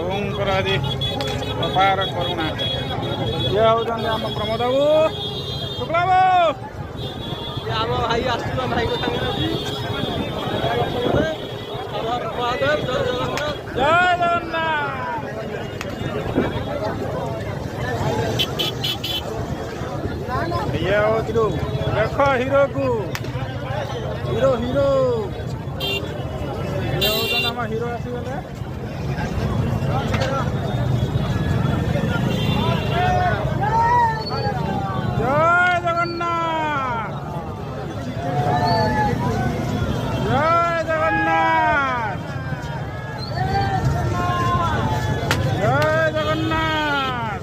ପ୍ରଭୁଙ୍କର ଆଜି ଅପାର କରୁଣା। ଇଏ ହେଉଛନ୍ତି ଆମ ପ୍ରମୋଦ ବାବୁ, ଶୁକ୍ଲା ବାବୁ। ଆମ ଭାଇ ଆସୁଥିଲା ଭାଇଙ୍କ ସାଙ୍ଗରେ ଆଜି। ଜୟ ଜଗନ୍ନାଥ। ଇଏ ହଉଥିଲୁ ଦେଖ ହିରୋକୁ, ହିରୋ ହିରୋ ଇଏ ହଉଛନ୍ତି ଆମ ହିରୋ ଆସିଗଲେ। ଜୟ ଜଗନ୍ନାଥ, ଜୟ ଜଗନ୍ନାଥ, ଜୟ ଜଗନ୍ନାଥ।